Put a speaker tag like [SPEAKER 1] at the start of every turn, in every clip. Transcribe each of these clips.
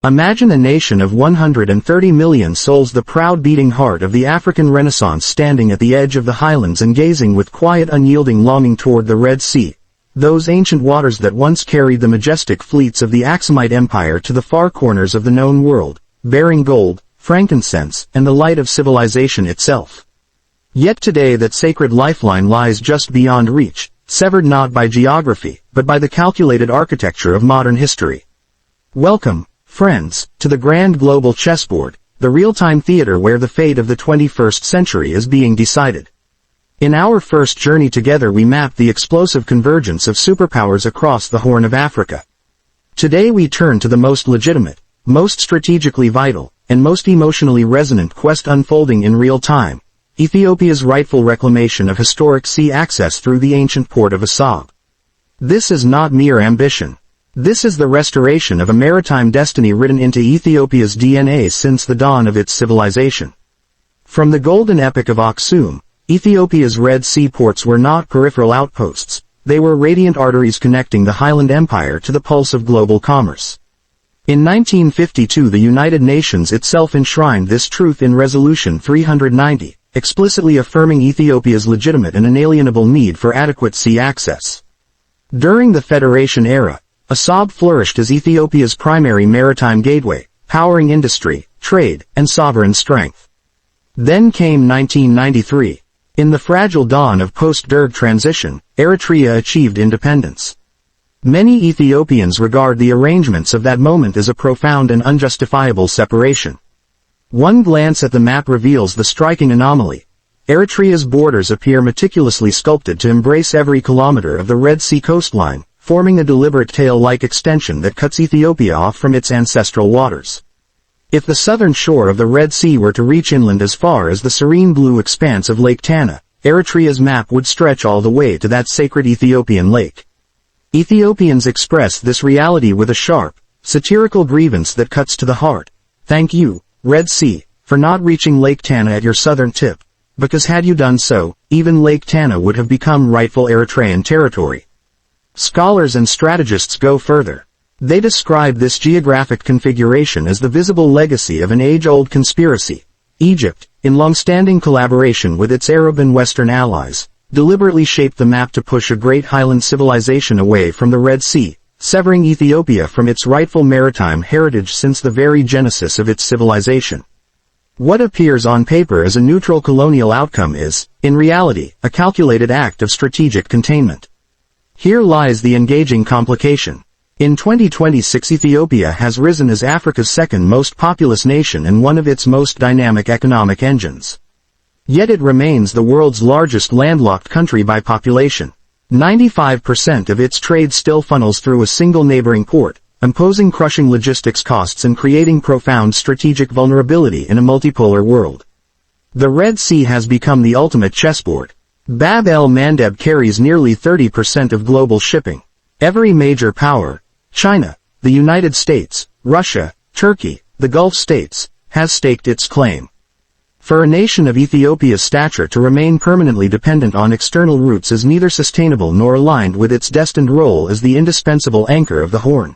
[SPEAKER 1] Imagine a nation of 130 million souls, the proud beating heart of the African Renaissance, standing at the edge of the highlands and gazing with quiet unyielding longing toward the Red Sea, those ancient waters that once carried the majestic fleets of the Aksumite Empire to the far corners of the known world, bearing gold, frankincense, and the light of civilization itself. Yet today that sacred lifeline lies just beyond reach, severed not by geography, but by the calculated architecture of modern history. Welcome, friends, to the grand global chessboard, the real-time theater where the fate of the 21st century is being decided. In our first journey together we mapped the explosive convergence of superpowers across the Horn of Africa. Today we turn to the most legitimate, most strategically vital, and most emotionally resonant quest unfolding in real time, Ethiopia's rightful reclamation of historic sea access through the ancient port of Assab. This is not mere ambition. This is the restoration of a maritime destiny written into Ethiopia's DNA since the dawn of its civilization. From the golden epic of Aksum, Ethiopia's Red Sea ports were not peripheral outposts, they were radiant arteries connecting the Highland Empire to the pulse of global commerce. In 1952 the United Nations itself enshrined this truth in Resolution 390, explicitly affirming Ethiopia's legitimate and inalienable need for adequate sea access. During the Federation era, Assab flourished as Ethiopia's primary maritime gateway, powering industry, trade, and sovereign strength. Then came 1993. In the fragile dawn of post-Derg transition, Eritrea achieved independence. Many Ethiopians regard the arrangements of that moment as a profound and unjustifiable separation. One glance at the map reveals the striking anomaly. Eritrea's borders appear meticulously sculpted to embrace every kilometer of the Red Sea coastline, forming a deliberate tail-like extension that cuts Ethiopia off from its ancestral waters. If the southern shore of the Red Sea were to reach inland as far as the serene blue expanse of Lake Tana, Eritrea's map would stretch all the way to that sacred Ethiopian lake. Ethiopians express this reality with a sharp, satirical grievance that cuts to the heart. Thank you, Red Sea, for not reaching Lake Tana at your southern tip, because had you done so, even Lake Tana would have become rightful Eritrean territory. Scholars and strategists go further. They describe this geographic configuration as the visible legacy of an age-old conspiracy. Egypt, in long-standing collaboration with its Arab and Western allies, deliberately shaped the map to push a great highland civilization away from the Red Sea, severing Ethiopia from its rightful maritime heritage since the very genesis of its civilization. What appears on paper as a neutral colonial outcome is, in reality, a calculated act of strategic containment. Here lies the engaging complication. In 2026 Ethiopia has risen as Africa's second most populous nation and one of its most dynamic economic engines. Yet it remains the world's largest landlocked country by population. 95% of its trade still funnels through a single neighboring port, imposing crushing logistics costs and creating profound strategic vulnerability in a multipolar world. The Red Sea has become the ultimate chessboard. Bab el-Mandeb carries nearly 30% of global shipping. Every major power, China, the United States, Russia, Turkey, the Gulf states, has staked its claim. For a nation of Ethiopia's stature to remain permanently dependent on external routes is neither sustainable nor aligned with its destined role as the indispensable anchor of the Horn.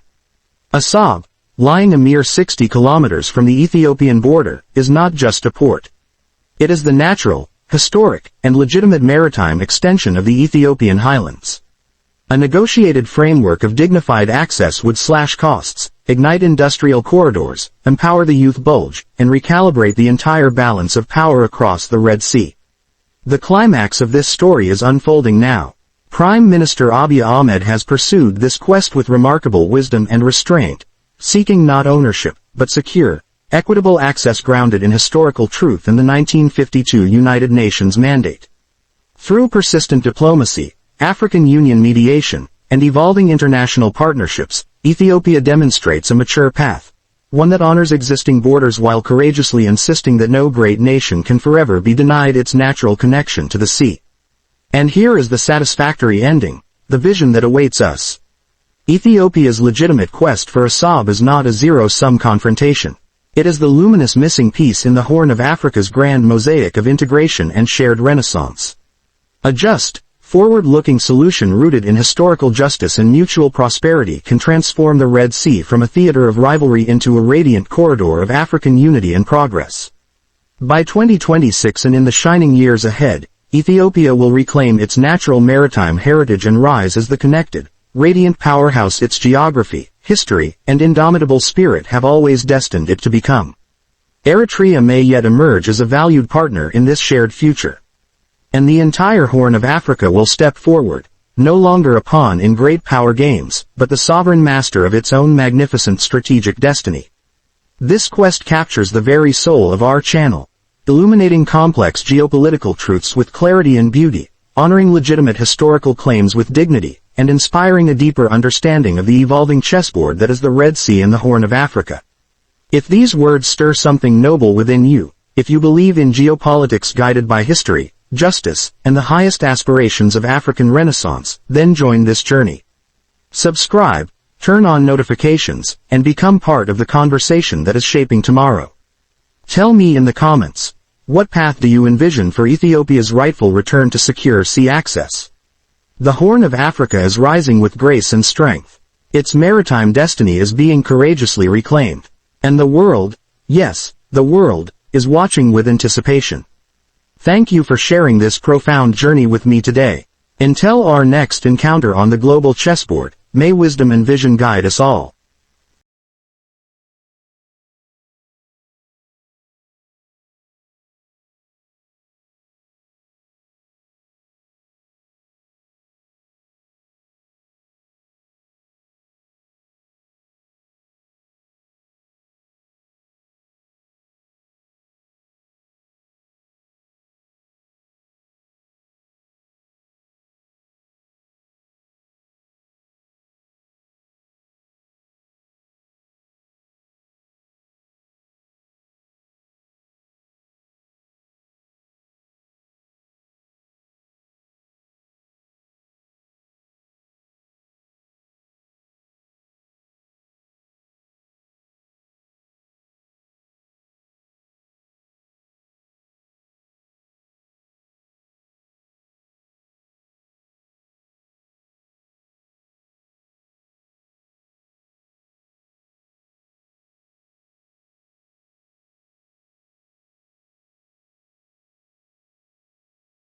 [SPEAKER 1] Assab, lying a mere 60 kilometers from the Ethiopian border, is not just a port. It is the natural, historic, and legitimate maritime extension of the Ethiopian highlands. A negotiated framework of dignified access would slash costs, ignite industrial corridors, empower the youth bulge, and recalibrate the entire balance of power across the Red Sea. The climax of this story is unfolding now. Prime Minister Abiy Ahmed has pursued this quest with remarkable wisdom and restraint, seeking not ownership, but secure, equitable access grounded in historical truth and the 1952 United Nations mandate. Through persistent diplomacy, African Union mediation, and evolving international partnerships, Ethiopia demonstrates a mature path, one that honors existing borders while courageously insisting that no great nation can forever be denied its natural connection to the sea. And here is the satisfactory ending, the vision that awaits us. Ethiopia's legitimate quest for Assab is not a zero-sum confrontation. It is the luminous missing piece in the Horn of Africa's grand mosaic of integration and shared renaissance. A just, forward-looking solution rooted in historical justice and mutual prosperity can transform the Red Sea from a theater of rivalry into a radiant corridor of African unity and progress. By 2026 and in the shining years ahead, Ethiopia will reclaim its natural maritime heritage and rise as the connected, radiant powerhouse its geography, history, and indomitable spirit have always destined it to become. Eritrea may yet emerge as a valued partner in this shared future. And the entire Horn of Africa will step forward, no longer a pawn in great power games, but the sovereign master of its own magnificent strategic destiny. This quest captures the very soul of our channel, illuminating complex geopolitical truths with clarity and beauty, honoring legitimate historical claims with dignity, and inspiring a deeper understanding of the evolving chessboard that is the Red Sea and the Horn of Africa. If these words stir something noble within you, if you believe in geopolitics guided by history, justice, and the highest aspirations of African Renaissance, then join this journey. Subscribe, turn on notifications, and become part of the conversation that is shaping tomorrow. Tell me in the comments, what path do you envision for Ethiopia's rightful return to secure sea access? The Horn of Africa is rising with grace and strength. Its maritime destiny is being courageously reclaimed. And the world, yes, the world, is watching with anticipation. Thank you for sharing this profound journey with me today. Until our next encounter on the global chessboard, may wisdom and vision guide us all.